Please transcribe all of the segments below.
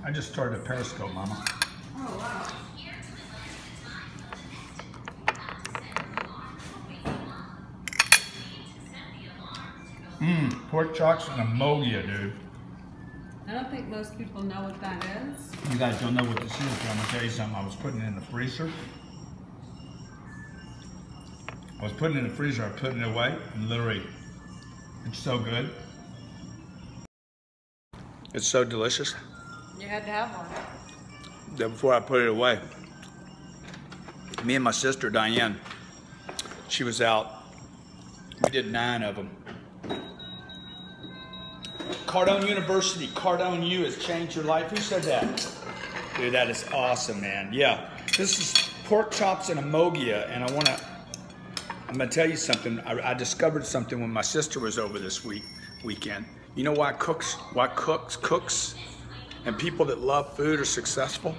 I just started a Periscope, Mama. Oh, wow. Pork chops and Amogia, dude. I don't think most people know what that is. You guys don't know what this is, but I'm gonna tell you something. I was putting it in the freezer. I was putting it in the freezer, I put it away, and literally, it's so good. It's so delicious. You had to have one. That before I put it away, me and my sister Diane, she was out. We did 9 of them. Cardone University, Cardone U has changed your life. Who said that? Dude, that is awesome, man. Yeah, this is pork chops and Amogia, and I'm gonna tell you something. I discovered something when my sister was over this weekend. You know why cooks and people that love food are successful?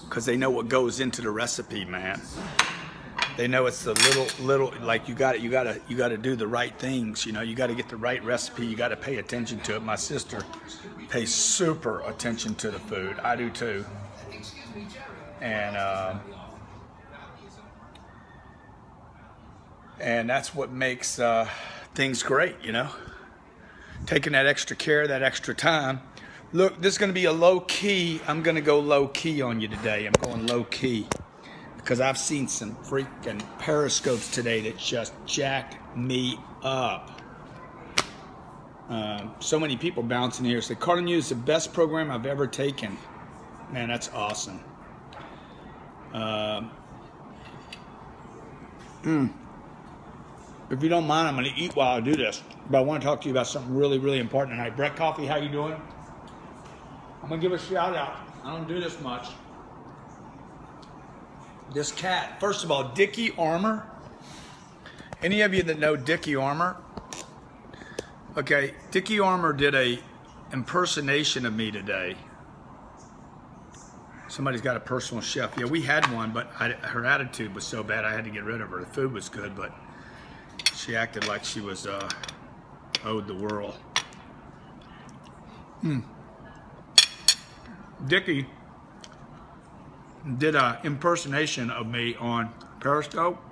Because they know what goes into the recipe, man. They know it's the little like you got to do the right things. You know, you got to get the right recipe. You got to pay attention to it. My sister pays super attention to the food. I do too. And that's what makes things great, you know. Taking that extra care, that extra time. Look, this is going to be a low key. I'm going to go low key on you today. I'm going low key because I've seen some freaking periscopes today that just jacked me up. So many people bouncing here say, Cardone U is the best program I've ever taken. Man, that's awesome. If you don't mind, I'm going to eat while I do this. But I want to talk to you about something really, really important tonight. Brett Coffee, how you doing? I'm going to give a shout out. I don't do this much. This cat. First of all, Dickie Armour. Any of you that know Dickie Armour? Okay, Dickie Armour did a impersonation of me today. Somebody's got a personal chef. Yeah, we had one, but her attitude was so bad I had to get rid of her. The food was good, but she acted like she was owed the world. Dickie did an impersonation of me on Periscope.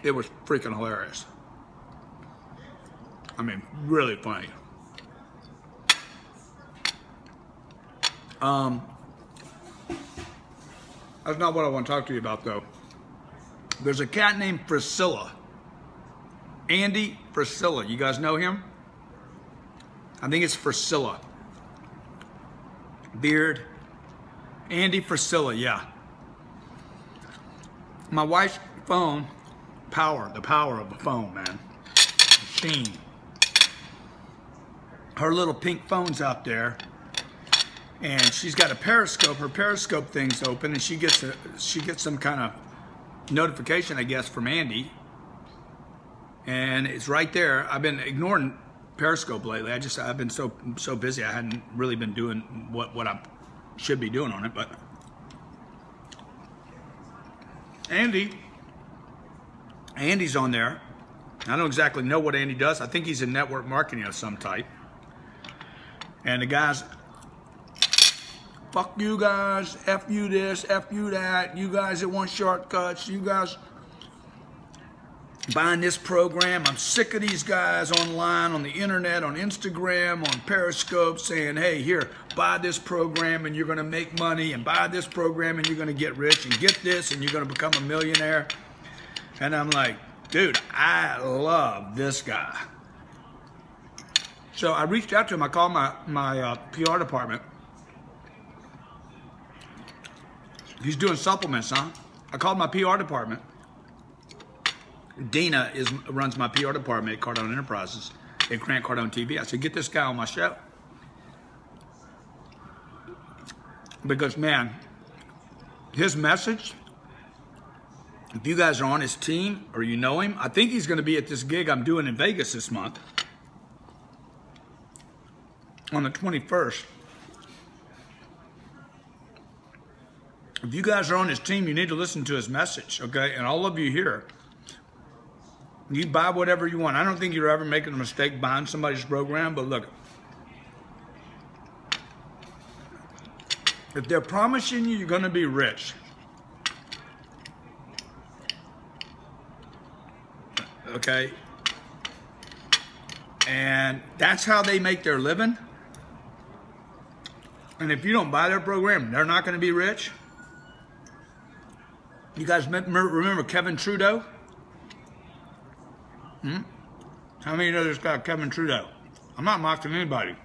It was freaking hilarious. I mean, really funny. That's not what I want to talk to you about, though. There's a cat named Priscilla. Andy Priscilla. You guys know him? I think it's Priscilla. Beard. Andy Priscilla, yeah. My wife's phone, the power of the phone, man. Machine. Her little pink phone's out there. And she's got a Periscope. Her Periscope thing's open, and she gets some kind of notification, I guess, from Andy. And it's right there. I've been ignoring Periscope lately. I've been so busy. I hadn't really been doing what I should be doing on it. But Andy's on there. I don't exactly know what Andy does. I think he's in network marketing of some type. And the guy's, fuck you guys, F you this, F you that, you guys that want shortcuts, you guys buying this program. I'm sick of these guys online, on the internet, on Instagram, on Periscope saying, hey, here, buy this program and you're going to make money, and buy this program and you're going to get rich, and get this and you're going to become a millionaire. And I'm like, dude, I love this guy. So I reached out to him. I called my PR department. He's doing supplements, huh? I called my PR department. Dina runs my PR department at Cardone Enterprises at Grant Cardone TV. I said, get this guy on my show. Because, man, his message, if you guys are on his team or you know him, I think he's going to be at this gig I'm doing in Vegas this month on the 21st. If you guys are on his team, you need to listen to his message, okay? And all of you here, You buy whatever you want. I don't think you're ever making a mistake buying somebody's program, but look, if they're promising you you're going to be rich, okay, and that's how they make their living, and if you don't buy their program, they're not going to be rich. You guys remember Kevin Trudeau? How many know this guy, Kevin Trudeau? I'm not mocking anybody.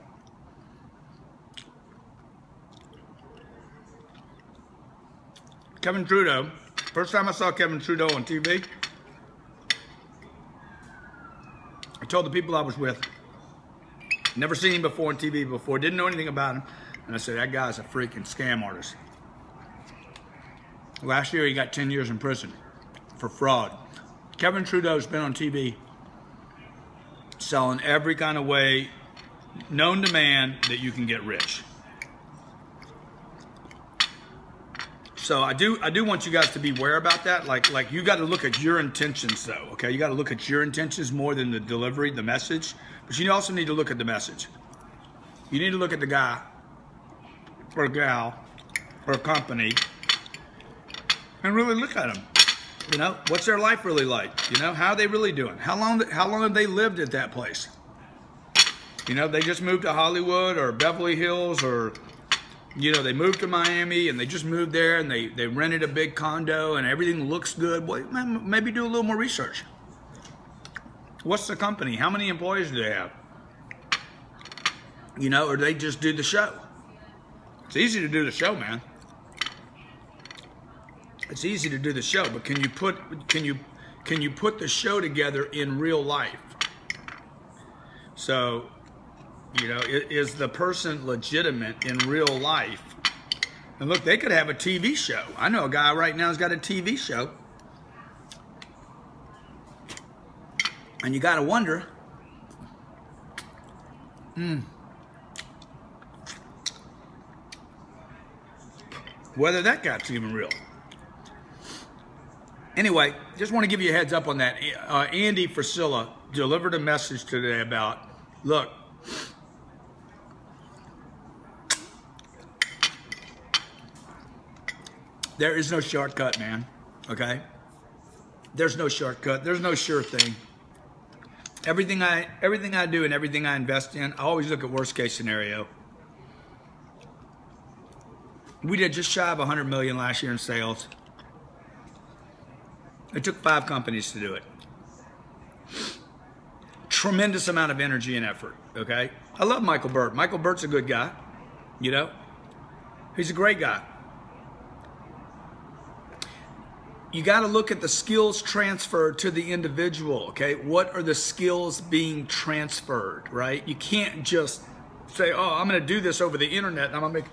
Kevin Trudeau, first time I saw Kevin Trudeau on TV, I told the people I was with, never seen him before on TV before, didn't know anything about him, and I said, that guy's a freaking scam artist. Last year he got 10 years in prison for fraud. Kevin Trudeau's been on TV selling every kind of way known to man that you can get rich. So I do want you guys to be aware about that. Like you got to look at your intentions though, okay? You got to look at your intentions more than the delivery, the message. But you also need to look at the message. You need to look at the guy or gal or company and really look at them. You know, what's their life really like? You know, how are they really doing? How long have they lived at that place? You know, they just moved to Hollywood or Beverly Hills, or, you know, they moved to Miami and they just moved there and they rented a big condo and everything looks good. Well, maybe do a little more research. What's the company? How many employees do they have? You know, or do they just do the show? It's easy to do the show, man. It's easy to do the show, but can you put the show together in real life? So, you know, is the person legitimate in real life? And look, they could have a TV show. I know a guy right now who's got a TV show. And you got to wonder, whether that guy's even real. Anyway, just want to give you a heads up on that. Andy Frisilla delivered a message today about, look, there is no shortcut, man, okay? There's no shortcut. There's no sure thing. Everything I do and everything I invest in, I always look at worst case scenario. We did just shy of 100 million last year in sales. It took 5 companies to do it. Tremendous amount of energy and effort, okay? I love Michael Burt. Michael Burt's a good guy, you know? He's a great guy. You got to look at the skills transferred to the individual, okay? What are the skills being transferred, right? You can't just say, oh, I'm going to do this over the internet and I'm going to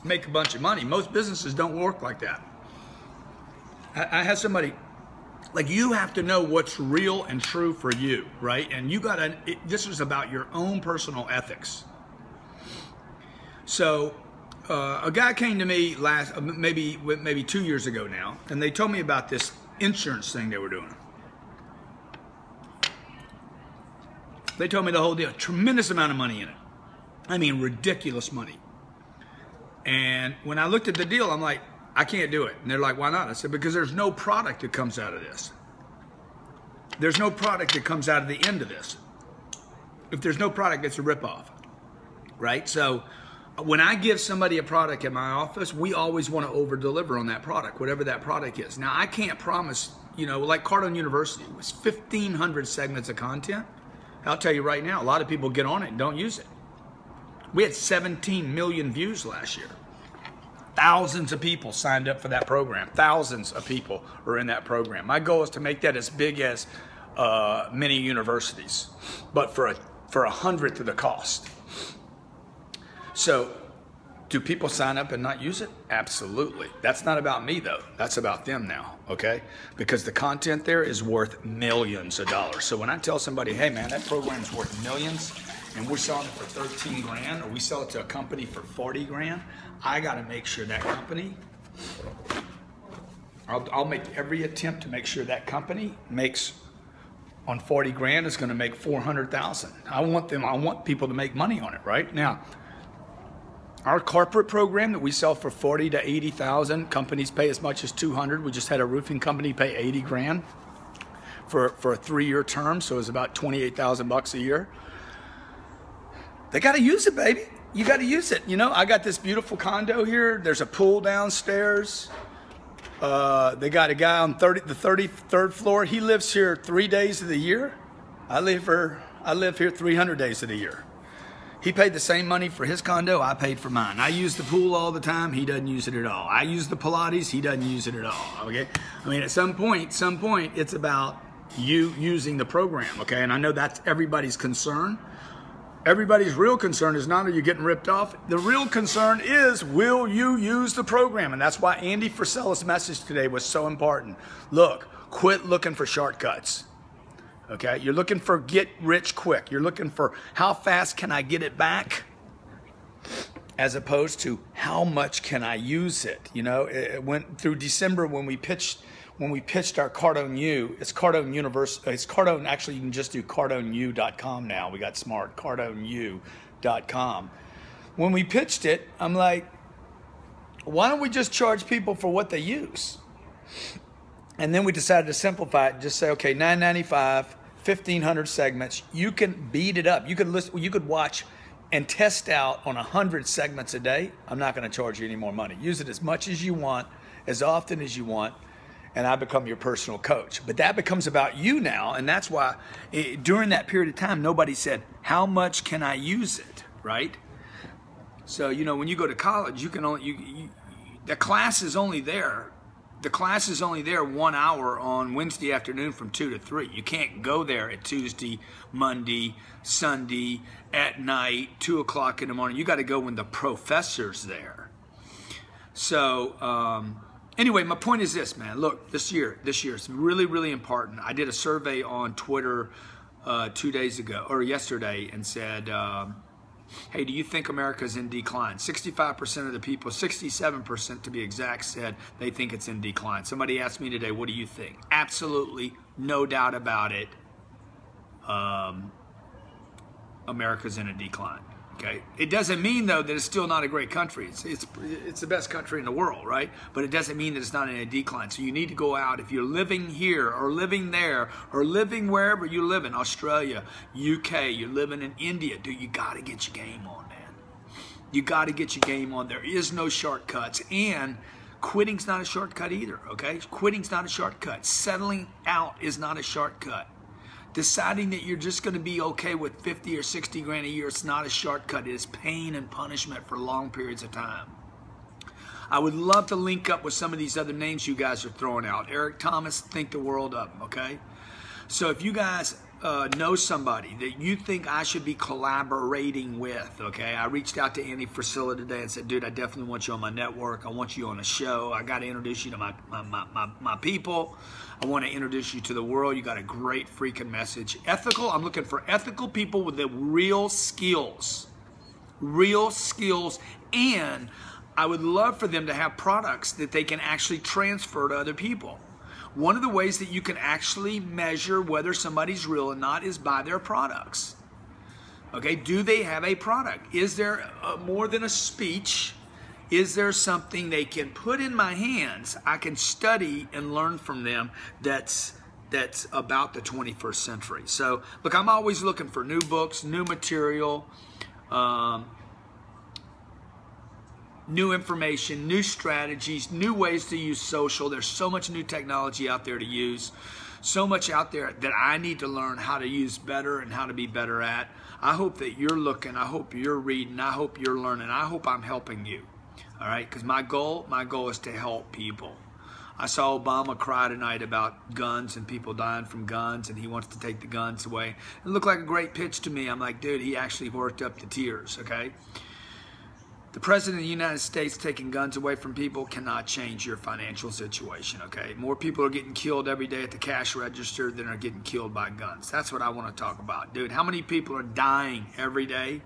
make a bunch of money. Most businesses don't work like that. I had somebody, like, you have to know what's real and true for you, right? And you got to, this is about your own personal ethics. So a guy came to me maybe 2 years ago now, and they told me about this insurance thing they were doing. They told me the whole deal, tremendous amount of money in it. I mean, ridiculous money. And when I looked at the deal, I'm like, I can't do it. And they're like, why not? I said, because there's no product that comes out of this. There's no product that comes out of the end of this. If there's no product, it's a ripoff, right? So when I give somebody a product at my office, we always want to over-deliver on that product, whatever that product is. Now, I can't promise, you know, like Cardone University, it was 1,500 segments of content. I'll tell you right now, a lot of people get on it and don't use it. We had 17 million views last year. Thousands of people signed up for that program. Thousands of people are in that program. My goal is to make that as big as many universities, but for a 100th of the cost. So, do people sign up and not use it? Absolutely. That's not about me, though. That's about them now, okay? Because the content there is worth millions of dollars. So when I tell somebody, hey, man, that program is worth millions, and we're selling it for 13 grand, or we sell it to a company for 40 grand, I got to make sure that company, I'll make every attempt to make sure that company makes on 40 grand is going to make 400,000. I want people to make money on it, right? Now, our corporate program that we sell for 40 to 80,000, companies pay as much as 200. We just had a roofing company pay 80 grand for a 3-year term, so it was about 28,000 bucks a year. They got to use it, baby. You got to use it. You know, I got this beautiful condo here. There's a pool downstairs. They got a guy on the 33rd floor. He lives here 3 days of the year. I live here 300 days of the year. He paid the same money for his condo I paid for mine. I use the pool all the time. He doesn't use it at all. I use the Pilates. He doesn't use it at all. Okay. I mean, at some point, it's about you using the program. Okay. And I know that's everybody's concern. Everybody's real concern is not are you getting ripped off. The real concern is, will you use the program? And that's why Andy Frisella's message today was so important. Look, quit looking for shortcuts. Okay, you're looking for get rich quick. You're looking for how fast can I get it back, as opposed to how much can I use it. You know, it went through December when we pitched our Cardone U. It's Cardone Universe. It's Cardone. Actually, you can just do CardoneU.com now. We got smart. CardoneU.com. When we pitched it, I'm like, why don't we just charge people for what they use? And then we decided to simplify it and just say, okay, $9.95, 1,500 segments. You can beat it up. You could listen. You could watch and test out on 100 segments a day. I'm not going to charge you any more money. Use it as much as you want, as often as you want, and I become your personal coach. But that becomes about you now, and that's why during that period of time, nobody said, how much can I use it, right? So, you know, when you go to college, you can only, the class is only there. The class is only there 1 hour on Wednesday afternoon from 2 to 3. You can't go there at Tuesday, Monday, Sunday, at night, 2 o'clock in the morning. You got to go when the professor's there. So anyway, my point is this, man. Look, this year is really, really important. I did a survey on Twitter 2 days ago, or yesterday, and said, hey, do you think America's in decline? 65% of the people, 67% to be exact, said they think it's in decline. Somebody asked me today, what do you think? Absolutely, no doubt about it. America's in a decline. Okay, it doesn't mean though that it's still not a great country. It's the best country in the world, right? But it doesn't mean that it's not in a decline. So you need to go out. If you're living here or living there or living wherever you live in, Australia, UK, you're living in India, dude, you got to get your game on, man. You got to get your game on. There is no shortcuts, and quitting's not a shortcut either. Okay, quitting's not a shortcut. Settling out is not a shortcut. Deciding that you're just going to be okay with 50 or 60 grand a year, it's not a shortcut. It is pain and punishment for long periods of time. I would love to link up with some of these other names you guys are throwing out. Eric Thomas, think the world of them, okay? So if you guys know somebody that you think I should be collaborating with, okay? I reached out to Andy Frisella today and said, dude, I definitely want you on my network. I want you on a show. I got to introduce you to my people. I want to introduce you to the world. You got a great freaking message. Ethical, I'm looking for ethical people with the real skills. Real skills, and I would love for them to have products that they can actually transfer to other people. One of the ways that you can actually measure whether somebody's real or not is by their products. Okay, do they have a product? Is there more than a speech? Is there something they can put in my hands, I can study and learn from them that's about the 21st century? So, look, I'm always looking for new books, new material, new information, new strategies, new ways to use social. There's so much new technology out there to use, so much out there that I need to learn how to use better and how to be better at. I hope that you're looking, I hope you're reading, I hope you're learning, I hope I'm helping you. All right, because my goal is to help people. I saw Obama cry tonight about guns and people dying from guns, and he wants to take the guns away. It looked like a great pitch to me. I'm like, dude, he actually worked up the tears, okay? The President of the United States taking guns away from people cannot change your financial situation, okay? More people are getting killed every day at the cash register than are getting killed by guns. That's what I want to talk about. Dude, how many people are dying every day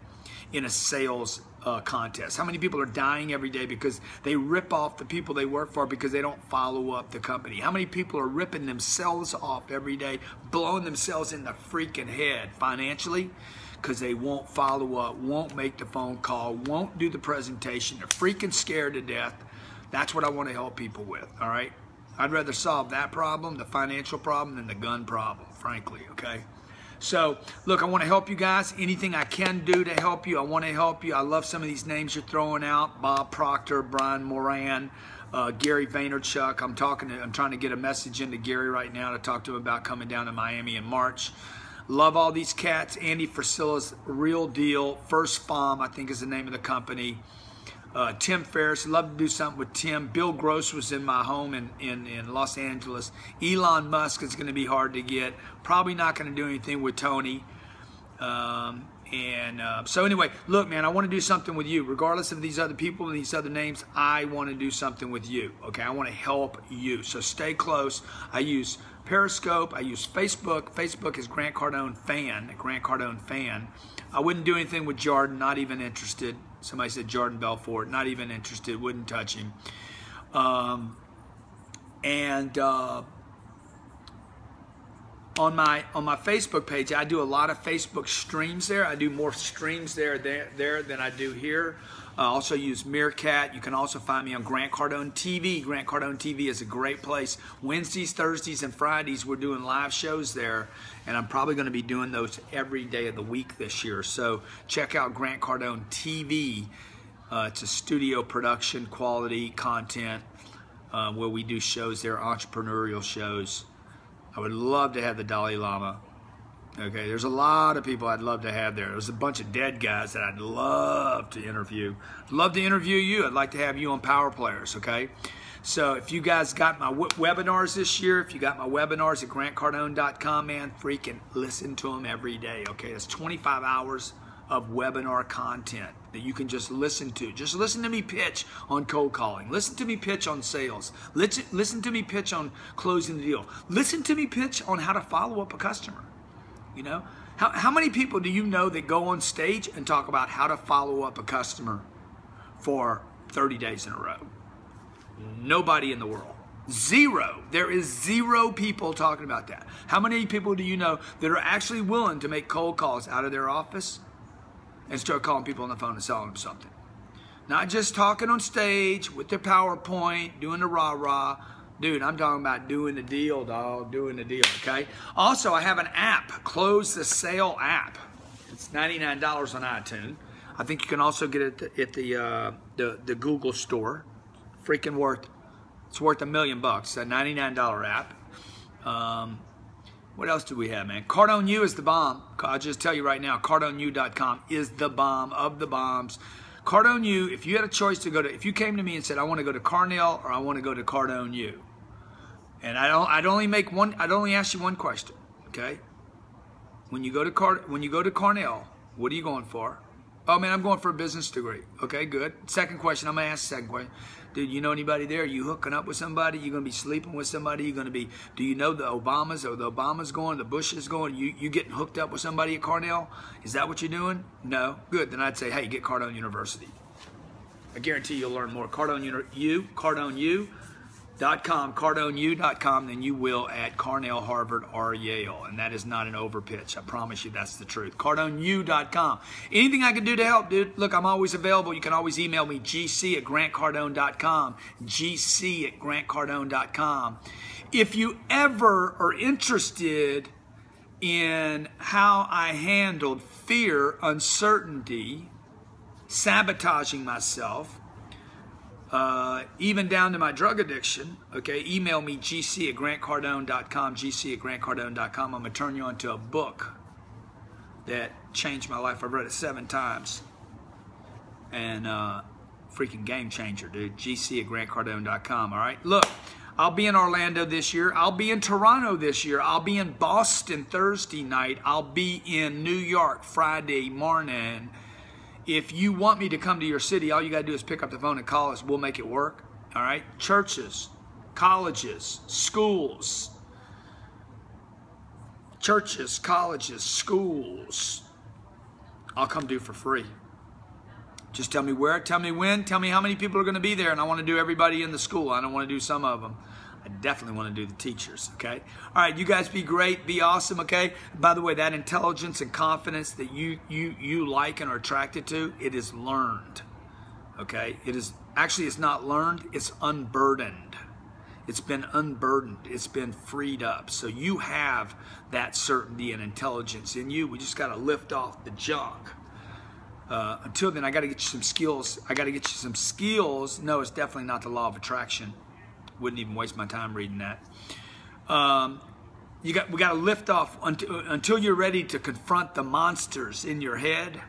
in a sales contests? How many people are dying every day because they rip off the people they work for because they don't follow up the company? How many people are ripping themselves off every day, blowing themselves in the freaking head financially because they won't follow up, won't make the phone call, won't do the presentation? They're freaking scared to death. That's what I want to help people with, all right? I'd rather solve that problem, the financial problem, than the gun problem, frankly, okay? So, look, I want to help you guys. Anything I can do to help you, I want to help you. I love some of these names you're throwing out. Bob Proctor, Brian Moran, Gary Vaynerchuk. I'm trying to get a message into Gary right now to talk to him about coming down to Miami in March. Love all these cats. Andy Frasilla's Real Deal. First Farm, I think is the name of the company. Tim Ferriss, love to do something with Tim. Bill Gross was in my home in Los Angeles. Elon Musk is going to be hard to get. Probably not going to do anything with Tony. So anyway, look, man, I want to do something with you. Regardless of these other people and these other names, I want to do something with you, okay? I want to help you. So stay close. I use Periscope. I use Facebook. Facebook is Grant Cardone Fan. I wouldn't do anything with Jordan, not even interested. Somebody said Jordan Belfort, not even interested, wouldn't touch him. On my Facebook page, I do a lot of Facebook streams there. I do more streams there than I do here. I also use Meerkat. You can also find me on Grant Cardone TV. Grant Cardone TV is a great place. Wednesdays, Thursdays, and Fridays, we're doing live shows there, and I'm probably going to be doing those every day of the week this year. So check out Grant Cardone TV. It's a studio production, quality content where we do shows there, entrepreneurial shows. I would love to have the Dalai Lama. Okay, there's a lot of people I'd love to have there. There's a bunch of dead guys that I'd love to interview. I'd love to interview you. I'd like to have you on Power Players, okay? So if you guys got my webinars this year, if you got my webinars at grantcardone.com, man, freaking listen to them every day, okay? That's 25 hours of webinar content that you can just listen to. Just listen to me pitch on cold calling. Listen to me pitch on sales. Listen to me pitch on closing the deal. Listen to me pitch on how to follow up a customer. You know, how many people do you know that go on stage and talk about how to follow up a customer for 30 days in a row? Nobody in the world. Zero. There is zero people talking about that. How many people do you know that are actually willing to make cold calls out of their office and start calling people on the phone and selling them something? Not just talking on stage with their PowerPoint, doing the rah-rah. Dude, I'm talking about doing the deal, dog, doing the deal, okay? Also, I have an app, Close the Sale app. It's $99 on iTunes. I think you can also get it at the Google store. Freaking it's worth $1 million. It's a $99 app. What else do we have, man? Cardone U is the bomb. I'll just tell you right now, CardoneU.com is the bomb of the bombs. Cardone U, if you had a choice to go to, if you came to me and said, I want to go to Carnell or I want to go to Cardone U, and I'd only ask you one question, okay? When you go to Carnell, what are you going for? Oh man, I'm going for a business degree. Okay, good. Second question, I'm gonna ask the second question. Dude, you know anybody there? You hooking up with somebody? You gonna be sleeping with somebody? Do you know the Obamas? Or the Obamas going? The Bush is going? You getting hooked up with somebody at Carnell? Is that what you're doing? No? Good. Then I'd say, hey, get Cardone University. I guarantee you'll learn more. CardoneU.com than you will at Cornell, Harvard, or Yale. And that is not an overpitch. I promise you that's the truth. CardoneU.com. Anything I can do to help, dude? Look, I'm always available. You can always email me, gc@grantcardone.com. gc@grantcardone.com. If you ever are interested in how I handled fear, uncertainty, sabotaging myself, even down to my drug addiction, okay, email me, gc@grantcardone.com, gc@grantcardone.com. I'm going to turn you on to a book that changed my life. I've read it 7 times. And freaking game changer, dude. gc@grantcardone.com, all right? Look, I'll be in Orlando this year. I'll be in Toronto this year. I'll be in Boston Thursday night. I'll be in New York Friday morning. If you want me to come to your city, all you got to do is pick up the phone and call us. We'll make it work. All right? Churches, colleges, schools. Churches, colleges, schools. I'll come do for free. Just tell me where, tell me when, tell me how many people are going to be there, and I want to do everybody in the school. I don't want to do some of them. I definitely want to do the teachers, okay? All right, you guys be great, be awesome, okay? By the way, that intelligence and confidence that you like and are attracted to, it is learned, okay? It is, actually it's not learned, it's unburdened. It's been unburdened, it's been freed up. So you have that certainty and intelligence in you. We just got to lift off the junk. Until then, I got to get you some skills. I got to get you some skills. No, it's definitely not the law of attraction. Wouldn't even waste my time reading that. We got to lift off until you're ready to confront the monsters in your head.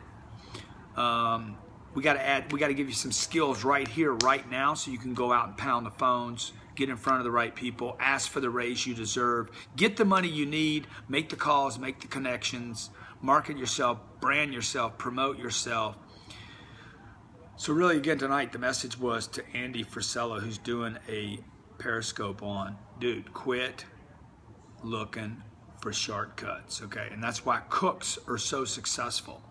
We got to give you some skills right here, right now, so you can go out and pound the phones, get in front of the right people, ask for the raise you deserve, get the money you need, make the calls, make the connections, market yourself, brand yourself, promote yourself. So really, again, tonight, the message was to Andy Frisella, who's doing a Periscope on, dude, quit looking for shortcuts, okay? And that's why cooks are so successful,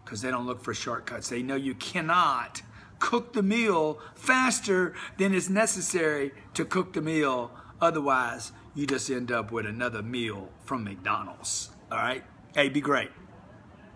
because they don't look for shortcuts. They know you cannot cook the meal faster than is necessary to cook the meal. Otherwise, you just end up with another meal from McDonald's, all right? Hey, be great.